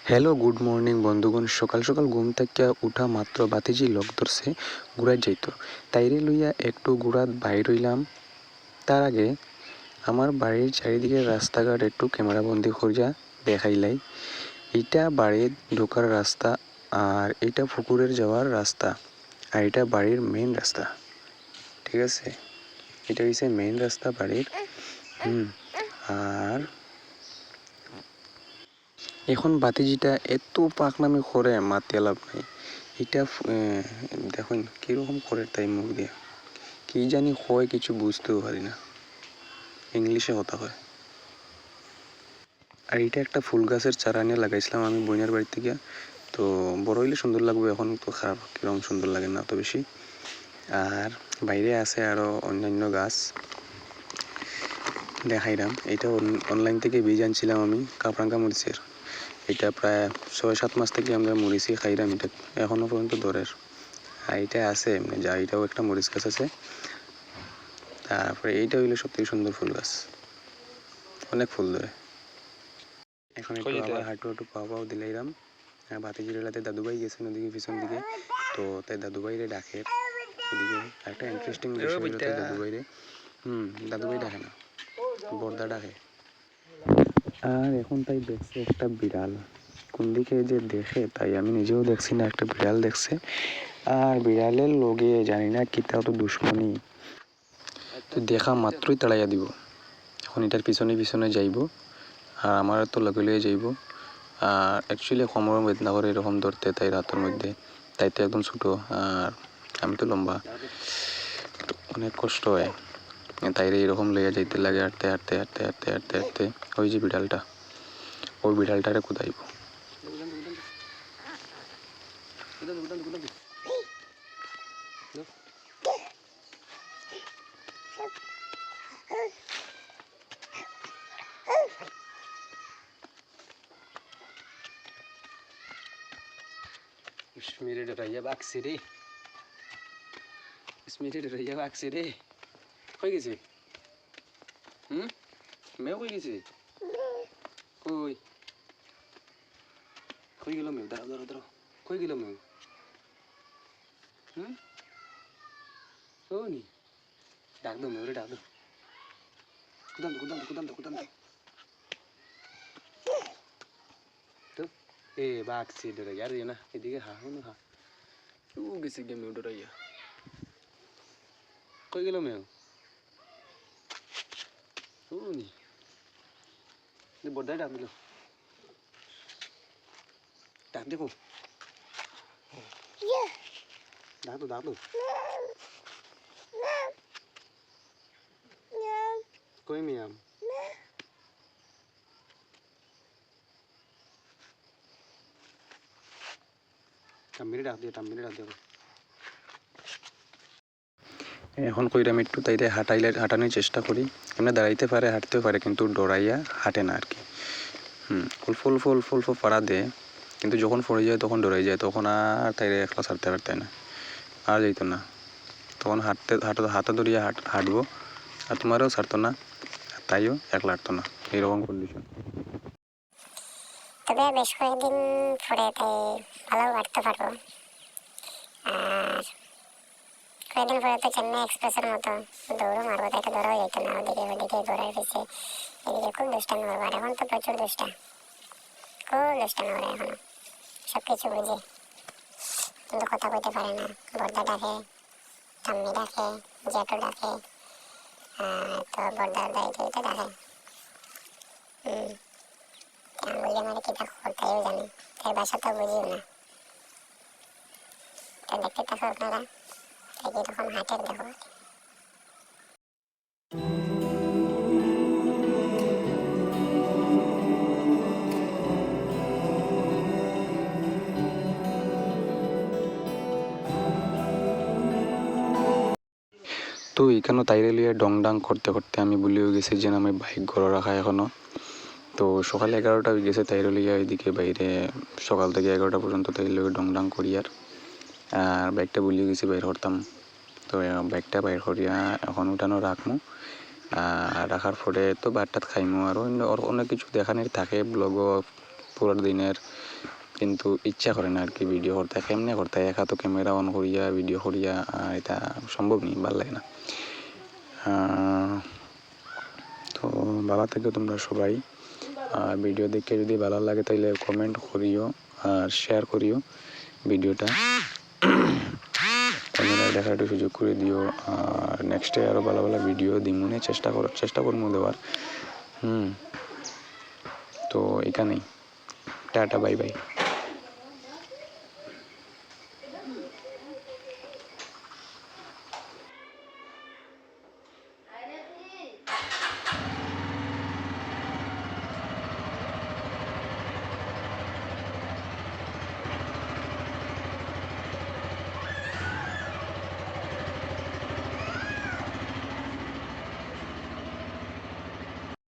Hello good morning বন্ধুগণ। সকাল সকাল ঘুম থেকে উঠা মাত্র বাতিজি লক ধরছে ঘুরাত যাইত, তাইরে লইয়া একটু ঘুরাত বাইর হইলাম। তার আগে আমার বাড়ির চারিদিকে রাস্তাঘাট একটু ক্যামেরাবন্দি করিয়া দেখাইলাই। এইটা বাড়ির ঢোকার রাস্তা, আর এইটা পুকুরের যাওয়ার রাস্তা, আর এটা বাড়ির মেইন রাস্তা। ঠিক আছে, এটা হচ্ছে মেইন রাস্তা বাড়ির। আর এখন বাতিজিটা এত পাকনামি করে মাতিয়া লাভ নাই। এটা দেখুন কীরকম করে তাই মুখ দিয়ে কী জানি হয়, কিছু বুঝতেও পারি না, ইংলিশে কথা হয়। আর এটা একটা ফুল গাছের চারা নিয়ে লাগাইছিলাম আমি বোনের বাড়ি থেকে। তো বড় হইলে সুন্দর লাগবে, এখন তো খারাপ, কীরকম সুন্দর লাগে না অত বেশি। আর বাইরে আছে আরও অন্যান্য গাছ দেখাইলাম। এটা অনলাইন থেকে বীজ আনছিলাম আমি কাপরাঙ্গা মরিচের। এটা প্রায় 6-7 মাস থেকে আমরা মরিচই খাইলাম, এটা এখনও পর্যন্ত দরের। আর এটা আছে এমনি যা, এটাও একটা মরিচ গাছ আছে। তারপরে এইটা হইলো সবথেকে সুন্দর ফুল গাছ, অনেক ফুল ধরে। এখন একটু আবার হাঁটু পাওয়াও দিলাইলাম। বাতিজির এলাতে দাদুভাই গেছেন ওদিকে পিছন দিকে, তো তাই দাদুভাইরে ডাকে এদিকে। একটা ইন্টারেস্টিং বিষয় হলো তাই দাদুভাইরে দাদুভাই ডাকে না, বর্দা ডাকে। আর এখন তাই দেখছে একটা বিড়াল, কোন দিকে যে দেখে তাই আমি নিজেও দেখছি না, একটা বিড়াল দেখছে। আর বিড়ালের লগে জানি না কি তাও তো দুশ্মনী, তো দেখা মাত্রই তাড়াইয়া দিব। এখন এটার পিছনে পিছনে যাইব, আর আমার তো লগে লগে যাইব। আর অ্যাকচুয়ালি কোমর বেদনা করে এরকম ধরতে, তাই রাতের মধ্যে, তাই তো একদম ছোটো, আর আমি তো লম্বা, অনেক কষ্ট হয়। তাইরে এরকম লইয়া যাইতে লাগে, হাঁটতে হাঁটতে হাঁটতে হাঁটতে হাঁটতে হাঁটতে। ওই যে বিড়ালটা, ওই বিড়ালটারে কোথাইব। मेरे डरैया बाक्सी रे, मेरे डरैया बाक्सी रे, কই গেছে? মেও কই গেছে? কই কই গেল মেও? দাঁড়াও দাঁড়াও দাঁড়াও, কই গেল মেও? ও নি, ডাক দো মেও রে, ডাক দো। কুদাম দো কুদাম দো কুদাম দো কুদাম দো। তো এ বাক্সি ডরাইয়া রে না, এদিকে হা হুন হা। ও গেছে গে মেও ডরাইয়া। কই গেল মেও? ও নি, বড়দাই ডাক দিল, ডাক দেখো, ডাক দো ডাক দো। কই মিয়াম? টাম্মিরে ডাক দিয়ে, টাম্মিরে ডাক দিয়ে। এখন কইরাম একটু তাইরে হাঁটানোর চেষ্টা করি। এমনি দাঁড়াইতে পারে, হাঁটতেও পারে, কিন্তু ডরাইয়া হাঁটে না আর কি। ফুল পাড়া দেয়, কিন্তু যখন পড়ে যায় তখন ডরাই যায়, তখন আর তাইরে একলা ছাড়তে পারতে না, আর যাইতো না। তখন হাতে ধরিয়া হাঁটবো, আর তোমারও ছাড়তো না, তাইও একলা হাঁটতো না, এইরকম কন্ডিশন। তবে বেশ কয়েকদিন পরে তাই ভালো হাঁটতে পারবো। আর কয়েকদিন পরে তো চেন্নাই এক্সপ্রেসের মতো দৌড়ও মারবো, তাইকে ধরাও যেত না। ওদিকে দৌড়াই ফেছে, এদিকে খুব দুষ্টামি করবো। আর এখন তো প্রচুর দুষ্টা, খুব দুষ্টামি করে এখনো, সব কিছু বুঝে, কিন্তু কথা কইতে পারে না। বর্দা ডাকে, ঠাম্মি ডাকে, জ্যাঠু ডাকে, তো বর্দার দায়িত্ব এটা ডাকে। বললে আমার কি দেখো, তাইও জানে, তাই বাসা তো বুঝিও না। তো দেখতে থাকো আপনারা, তাই কিরকম হাটের দেখো। তো এখানেও তাইরে লিয়ে ডং ডাং করতে করতে আমি ভুলেও গেছি যে আমি বাইক ঘরে রাখা এখনও। তো সকাল 11টা হয়ে গেছে, তাইরে লিয়ে এদিকে বাইরে সকাল থেকে 11টা পর্যন্ত তাই লিয়ে ডং ডাং করি। আর বাইকটা ভুলিয়ে গেছি বাইর করতাম, তো বাইকটা বাইর করিয়া এখন উঠানো রাখমু। রাখার পরে তো ভাত টাত খাইমু, আর অনেক কিছু দেখানোর থাকে ব্লগও পুরো দিনের, কিন্তু ইচ্ছা করে না আর কি ভিডিও করতে। কেমনে করতে একা তো ক্যামেরা অন করিয়া ভিডিও করিয়া এটা সম্ভব নেই, ভালো লাগে না। তো ভালো থেকে তোমরা সবাই, ভিডিও দেখে যদি ভালো লাগে তাহলে কমেন্ট করিও আর শেয়ার করিও ভিডিওটা, অন্যরা দেখার একটু সুযোগ করে দিও। আর নেক্সটে আরও ভালো ভালো ভিডিও দিমুনে চেষ্টা করবো দেওয়ার। তো এখানেই টাটা, বাই বাই।